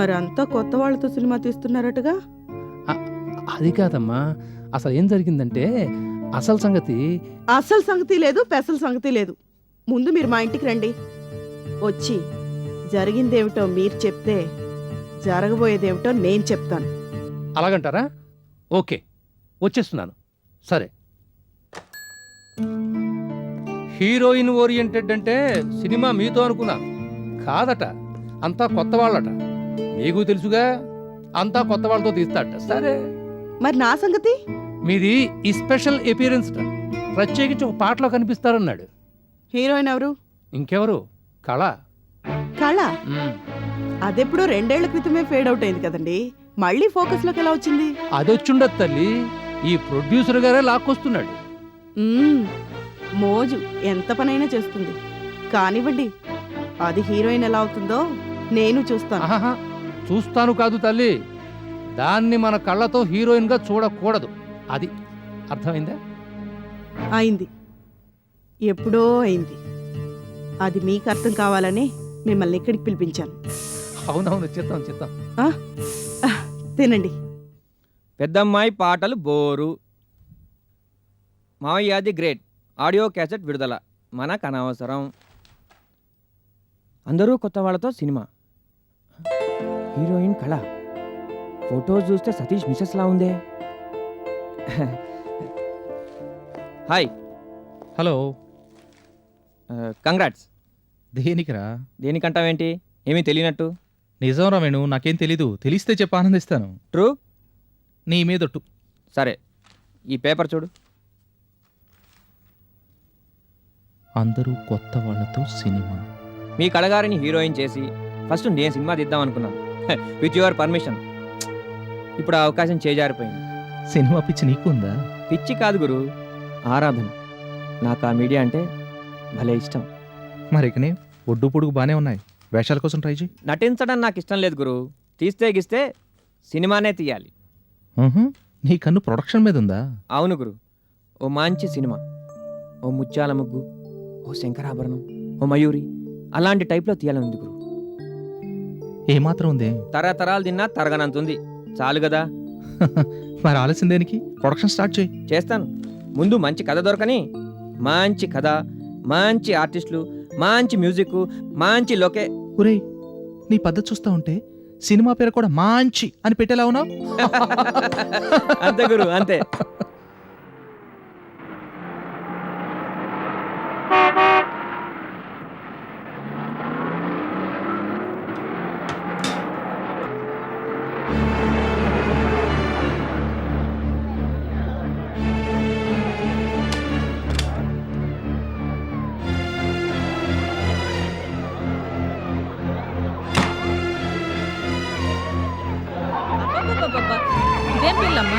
మరంతా కొత్త వాళ్ళతో సినిమా తీస్తున్నారటగా. అది కాదమ్మా, అసలు ఏం జరిగిందంటే అసలు సంగతి లేదు, పెసల సంగతి లేదు. ముందు మీరు మా ఇంటికి రండి. వచ్చి జరిగిందేమిటో మీరు చెప్తే జరగబోయేదేమిటో నేను చెప్తాను. అలాగంటారా? ఓకే, వచ్చేస్తున్నాను. సరే, హీరోయిన్ ఓరియంటెడ్ అంటే సినిమా మీతో అనుకున్నాను. కాదట, అంతా కొత్త వాళ్ళట. మీకు తెలుసుగా, అంతా కొత్త వాళ్ళతో తీస్తాడట. సరే, మరి నా సంగతి? మీది ఈ స్పెషల్ అపియరెన్స్, ప్రత్యేకించి ఒక పాటలో కనిపిస్తారన్నాడు. హీరోయిన్ ఎవరు? ఇంకెవరు, కళ. కళ? అదెప్పుడో 2 ఏళ్ల క్రితమే ఫేడ్ అవుట్ అయింది కదండి. మళ్ళీ ఫోకస్ లోకి ఎలా వచ్చింది? అదొచ్చుండదు తల్లి, ఈ ప్రొడ్యూసర్ గారే లాక్కొస్తున్నాడు. మోజు ఎంత పనైనా చేస్తుంది. కానివ్వండి, అది హీరోయిన్ ఎలా అవుతుందో నేను చూస్తాను. చూస్తాను కాదు తల్లి, దాన్ని మన కళ్ళతో హీరోయిన్ గా చూడకూడదు. అది అర్థమైందా? అయింది, ఎప్పుడో అయింది. అది మీకు అర్థం కావాలని మిమ్మల్ని ఇక్కడికి పిలిపించాను. అవునవును, చిత్తం. తినండి. పెద్దమ్మాయి పాటలు బోరు, మావయ్యాది గ్రేట్, ఆడియో క్యాసెట్ విడుదల, మనకు అనవసరం, అందరూ కొత్త వాళ్ళతో సినిమా, హీరోయిన్ కళ, ఫోటో చూస్తే సతీష్ మిసెస్లా ఉందే. హాయ్. హలో. కంగ్రాట్స్. దేనికిరా? దేనికంటావేంటి, ఏమీ తెలియనట్టు? నిజంరా వేణు, నాకేం తెలీదు. తెలిస్తే చెప్పి ఆనందిస్తాను. ట్రూ? నీ మీదొట్టు. సరే, ఈ పేపర్ చూడు. అందరూ కొత్త వాళ్ళతో సినిమా. మీ కళగారిని హీరోయిన్ చేసి ఫస్ట్ నేను సినిమా తీద్దాం అనుకున్నాను, విత్ యువర్ పర్మిషన్. ఇప్పుడు ఆ అవకాశం చేజారిపోయింది. సినిమా పిచ్చి నీకుందా? పిచ్చి కాదు గురు, ఆరాధన. నాకు ఆ మీడియా అంటే భలే ఇష్టం. మరికనే ఒడ్డు పొడుగు బానే ఉన్నాయి. వేషాల కోసం ట్రై చేయి. నటించడం నాకు ఇష్టం లేదు గురు, తీస్తే గిస్తే సినిమానే తీయాలి. నీ కన్ను ప్రొడక్షన్ మీద ఉందా? అవును గురు, ఓ మంచి సినిమా, ఓ ముత్యాల ముగ్గు, ఓ శంకరాభరణం, ఓ మయూరి, అలాంటి టైప్లో తీయాలని ఉంది గురు. ఏమాత్రం ఉంది? తరతరాలు తిన్నా తరగనంతుంది, చాలు కదా. మరి ఆలస్యం దేనికి? ప్రొడక్షన్ స్టార్ట్ చేయి. చేస్తాను. ముందు మంచి కథ దొరకని, మంచి కథ, మంచి ఆర్టిస్టులు, మంచి మ్యూజిక్, మంచి లోకే. ఒరేయ్, నీ పద్ధతి చూస్తా ఉంటే సినిమా పేరు కూడా మంచి అని పెట్టేలా ఉన్నావు. అంతే గురు, అంతే. ఇదేం పిల్లమ్మా,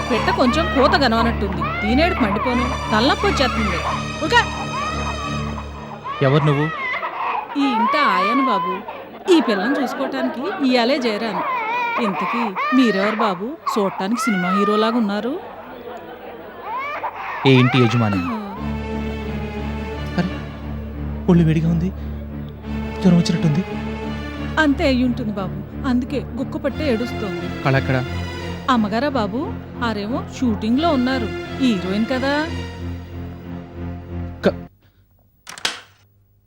పెట్ట కొంచెం కూత గనవనట్టుంది. దీనేడుకు మండిపోను, తలనొప్పి వచ్చేస్తుంది. ఎవరు నువ్వు? ఈ ఇంట ఆయను బాబు. ఈ పిల్లని చూసుకోవటానికి ఇయాలే చేరాను. ఇంతకీ మీరెవరు బాబు? చూడటానికి సినిమా హీరోలాగా ఉన్నారు. ఏ ఇంటి యజమాని? అరే, ఒళ్ళు వేడిగా ఉంది, జ్వరం వచ్చినట్టుంది. అంతే అయ్యుంటుంది బాబు, అందుకే గుక్క పట్టే ఏడుస్తోంది. కళెక్కడ? అమ్మగారా బాబు? ఆరేమో షూటింగ్ లో ఉన్నారు. హీరోయిన్ కదా.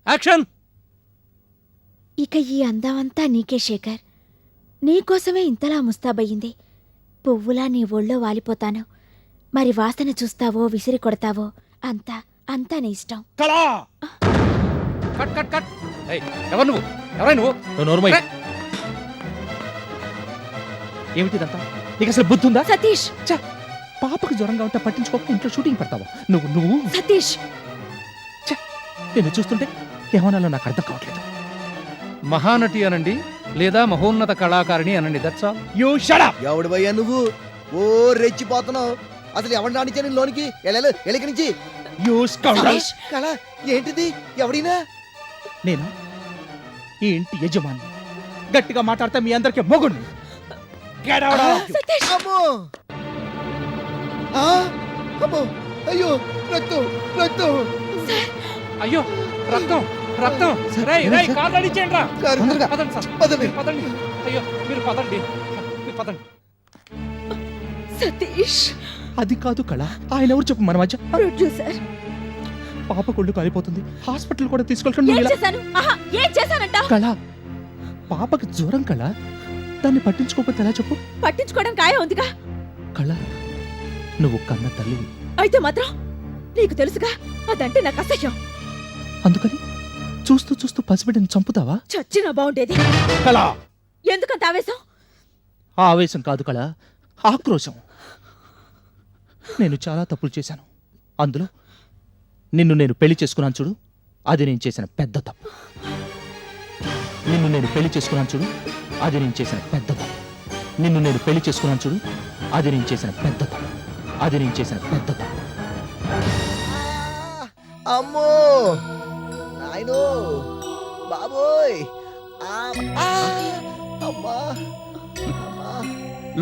యాక్షన్! ఇక ఈ అందమంతా నీకే శేఖర్. నీకోసమే ఇంతలా ముస్తాబయ్యింది. పువ్వులా నీ ఒళ్ళో వాలిపోతాను. మరి వాసన చూస్తావో విసిరి కొడతావో అంతా అంతా నీ ఇష్టం. ఎవరు నువ్వు? ఎవరై నువ్వు? నోర్మై. ఏమిటిదంతా? నీకు అసలు బుద్ధి ఉందా? సతీష్! పాపకు జ్వరంగా ఉంటే పట్టించుకోక ఇంట్లో షూటింగ్ పెడతావా నువ్వు? సతీష్! నేను చూస్తుంటే ఏమనాలో నాకు అర్థం కావట్లేదు. మహానటి అనండి, లేదా మహోన్నత కళాకారిణి అనండి. That's all. You shut up. ఎవడు భయ్యా నువ్వు? ఓ రెచ్చిపోతున్నావు. అసలు ఎవడు రానిచ్చా నేను లోనికి? ఎలికి నుంచి. యు స్కౌండరల్. కళ ఏంటిది? ఎవడినా? నేను ఈ ఇంటి యజమాని. గట్టిగా మాట్లాడితే మీ అందరికీ మొగుణ్ణి. Get out of here. అమ్మో! అమ్మో! అయ్యో! రక్తం! అయ్యో, రక్తం! రక్తం రేయ్ రేయ్ కాళ్ళు అడిచేయండి రా తొందరగా. పదండి సార్ పదండి. మీరు పదండి అయ్యో మీరు పదండి మీరు పదండి సతీష్ అది కాదు కళ, ఆయన ఎవరు చెప్పు మన మధ్య. ప్రొడ్యూసర్ పాప కొళ్ళు కాలిపోతుంది, హాస్పిటల్ కూడా తీసుకెళ్ళకుండా ఏం నువ్వు ఇలా- చేశాను ఏం చేశానంట కళ, పాపకి జ్వరం కళ, దాన్ని పట్టించుకోకపోతే ఎలా చెప్పు. పట్టించుకోవడం ఖాయం ఉందిగా. కళ, నువ్వు కన్న తల్లివి, అయితే మాత్రం నీకు తెలుసుగా అదంటే నాకు అసహ్యం. అందుకని చూస్తూ చూస్తూ పసిబిడ్డని చంపుతావా? చచ్చినా బాగుండేది. కళ, ఎందుకంత ఆవేశం? ఆవేశం కాదు కళ, ఆక్రోశం. నేను చాలా తప్పులు చేశాను. అందులో నిన్ను నేను పెళ్లి చేసుకున్నాను చూడు, అది నేను చేసిన పెద్ద తప్పు. నిన్ను నేను పెళ్లి చేసుకున్నాను చూడు, అది నేను చేసిన పెద్ద తప్పు. నిన్ను నేను పెళ్లి చేసుకున్నాను చూడు, అది నేను చేసిన పెద్ద తప్పు. అది నేను చేసిన పెద్ద తప్పు. అమ్మో నాయనో బాబోయ్ అమ్మా అమ్మా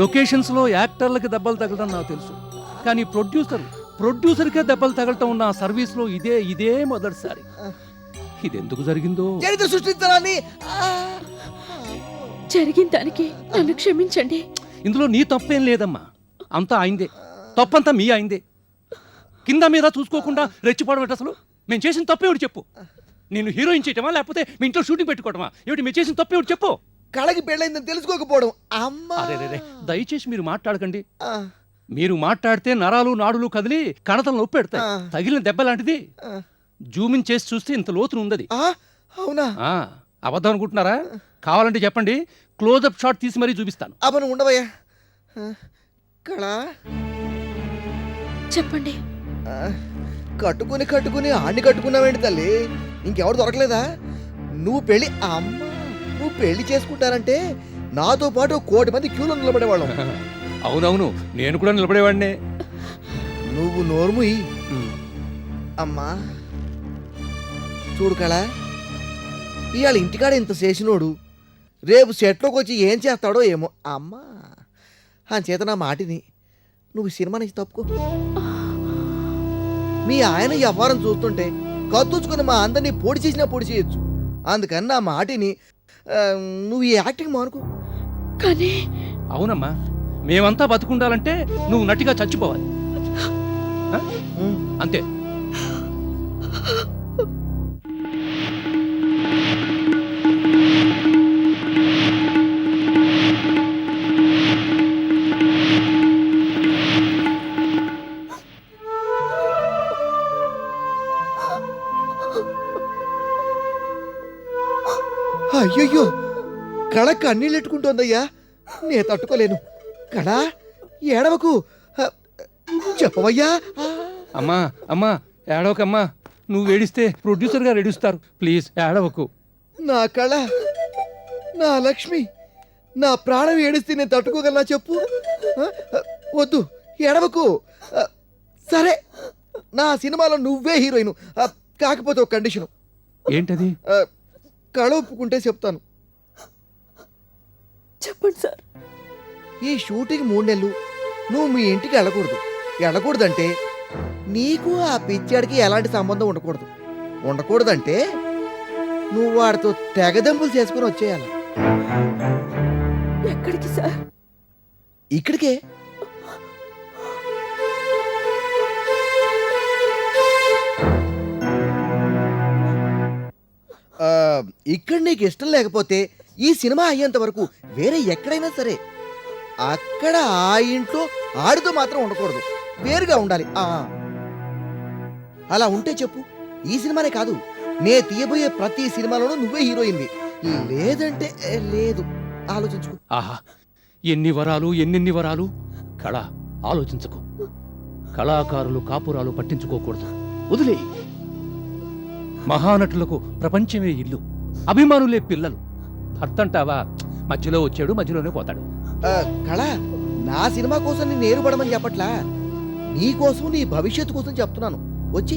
లొకేషన్స్ లో యాక్టర్లకి దెబ్బలు తగలడం నాకు తెలుసు, కానీ ప్రొడ్యూసర్కే దెబ్బలు తగలటం ఉన్న సర్వీస్ లో ఇదే మొదటిసారి. ఇదెందుకు జరిగిందో చరిత్ర సృష్టించాలని జరిగిన దానికి నన్ను క్షమించండి. ఇందులో నీ తప్పేం లేదమ్మా, అంతా అయిందే, తప్పంతా మీ అయిందే. కింద మీద చూసుకోకుండా రెచ్చిపోవడం అసలు మేము చేసిన తప్పేమిటి చెప్పు. నేను హీరోయిన్ చేయటమా లేకపోతే మీ ఇంట్లో షూటింగ్ పెట్టుకోవటమా? ఏమిటి మేము చేసిన తప్పేమిటి చెప్పు. కళకి పెళ్ళైందని తెలుసుకోకపోవడం. అమ్మా అరే దయచేసి మీరు మాట్లాడకండి. ఆ, మీరు మాట్లాడితే నరాలు నాడులు కదిలి కణతలు నొప్పి పెడతాయి. ఆ. తగిలిన దెబ్బ లాంటిది. ఆ. జూమిన్ చేసి చూస్తే ఇంత లోతును ఉందది. ఆ, అవునా? ఆ, అబద్ధం అనుకుంటున్నారా? కావాలంటే చెప్పండి, క్లోజప్ షాట్ తీసి మరీ చూపిస్తాను. అబ్బను ఉండవయ్యా. కళ చెప్పండి. ఆ, కట్టుకుని ఆడిని కట్టుకున్నావేంటి తల్లి? ఇంకెవరు దొరకలేదా? నువ్వు పెళ్లి చేసుకుంటానంటే నాతో పాటు 1 కోటి మంది క్యూలో నిలబడేవాళ్ళం. అవునవును, నేను కూడా నిలబడేవాడినే. నువ్వు నోర్ముయి. అమ్మా చూడు కళ, ఇవాళ ఇంటికాడ ఇంత చేసినోడు రేపు సెట్లోకి వచ్చి ఏం చేస్తాడో ఏమో. అమ్మా చేత నా మాటిని నువ్వు సినిమా నుంచి తప్పుకో. మీ ఆయన వ్యవహారం చూస్తుంటే కత్తుచుకుని మా అందరినీ పొడి చేసినా పొడి చేయొచ్చు. అందుకని నా మాటిని నువ్వు ఈ యాక్టింగ్ మానుకో. కానీ అవునమ్మా, మేమంతా బతుకుండాలంటే నువ్వు నటిగా చచ్చిపోవాలి. ఆ? అంతే. అయ్యయ్యో, కళ కన్నీళ్ళెట్టుకుంటోందయ్యా. నే తట్టుకోలేను. కళ ఏడవకు, చెప్పవయ్యా. అమ్మా అమ్మా ఏడవకమ్మా, నువ్వు ఏడిస్తే ప్రొడ్యూసర్ గారు ఏడుస్తారు. ప్లీజ్ ఏడవకు. నా కళ, నా లక్ష్మి, నా ప్రాణం ఏడిస్తే నేను తట్టుకోగలనా చెప్పు? వద్దు, ఏడవకు. సరే, నా సినిమాలో నువ్వే హీరోయిన్. కాకపోతే ఒక కండిషను. ఏంటది? కళ ఒప్పుకుంటే చెప్తాను. చెప్పండి సార్. ఈ షూటింగ్ 3 నెలలు నువ్వు మీ ఇంటికి వెళ్ళకూడదంటే నీకు ఆ పిచ్చాడికి ఎలాంటి సంబంధం ఉండకూడదంటే నువ్వు వాడితో తెగదెంపులు చేసుకుని వచ్చేయాలి. ఎక్కడికి సార్? ఇక్కడికే. ఇక్కడ నీకు ఇష్టం లేకపోతే ఈ సినిమా అయ్యేంత వరకు వేరే ఎక్కడైనా సరే అక్కడ ఆ ఇంట్లో ఆడితో మాత్రం ఉండకూడదు, వేరుగా ఉండాలి. అలా ఉంటే చెప్పు, ఈ సినిమానే కాదు, నే తీయబోయే ప్రతి సినిమాలోనూ నువ్వే హీరోయిన్వి. లేదంటే లేదు. ఆలోచించుకో. ఆహా, ఎన్ని వరాలు. కళ, ఆలోచించుకో. కళాకారులు కాపురాలు పట్టించుకోకూడదు, వదిలే. మహానటులకు ప్రపంచమే ఇల్లు, అభిమానులే పిల్లలు. భర్త అంటావా, మధ్యలో వచ్చాడు మధ్యలోనే పోతాడు. కళ, నా సినిమా కోసం నేను నేరుపడమని చెప్పట్లా, నీ కోసం, నీ భవిష్యత్తు కోసం చెప్తున్నాను. వచ్చి